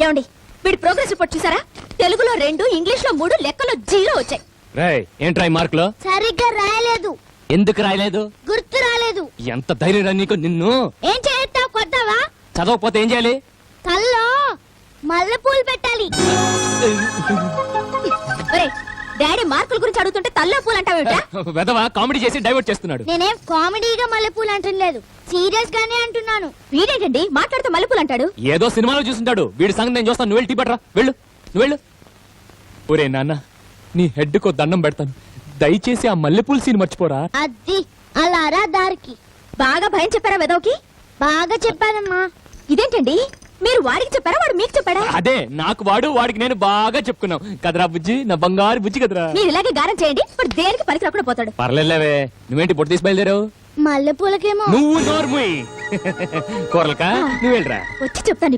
ఏమండి వీడి progress report చూసారా? తెలుగులో 2, ఇంగ్లీష్ లో 3, లెక్కలో 0 వచ్చాయి. రేయ్ ఏంట్రా ఈ మార్కులు? సరిగ్గా రాయలేదు. ఎందుకు రాయలేదు? గుర్తు రాలేదు. ఎంత ధైర్యం రా నీకు? నిన్ను ఏం చేస్తావు? కొడతావా? చదవకపోతే ఏం చేయాలి? కల్లో మల్లెపూలు పెట్టాలి. ఒరేయ్, డాడీ మార్కుల గురించి అడుగుతుంటే తల్లో పూలు అంటావేమిటా? వెదవా కామెడీ చేసి డైవర్ట్ చేస్తున్నాడు. నేనేం కామెడీగా మల్లెపూలు అంటలేదు, సీరియస్ గానే అంటున్నాను. వీడేంటండి మాట్లాడుతూ మల్లెపూలు అంటాడు? ఏదో సినిమాలో చూస్తుంటాడు. వీడి సంగతి నేను చూస్తాను. నువ్వు వెళ్ళి టీ పట్టరా. వెళ్ళు, నువ్వు వెళ్ళు. ఒరే నాన్న, నీ హెడ్ కో దండం పెడతాను, దయచేసి ఆ మల్లెపూల సీన్ మర్చిపోరా. అది అలా రా దారికి. బాగా భయం చెప్పారా వెదవకి? బాగా చెప్పానమ్మా. ఇదేంటండి మీరు వాడికి చెప్పారా, వాడు మీకు చెప్పాడా? అదే నాకు వాడు, వాడికి నేను బాగా చెప్పుకున్నాం కదరా బుజ్జి, నా బంగారు బుజ్జి కదరా. మీరు ఇలాగే గారం చేయండి, ఇప్పుడు దేనికి పనికి రాకుండా పోతాడు. పర్లేదులేవే, నువ్వేంటి పొట్టు తీసి బయలుదేరావు? మల్లెపూలకేమో నువ్వు నోర్ముయ్. కూరలకా నువ్వు వెళ్ళరా. వచ్చి చెప్తాను.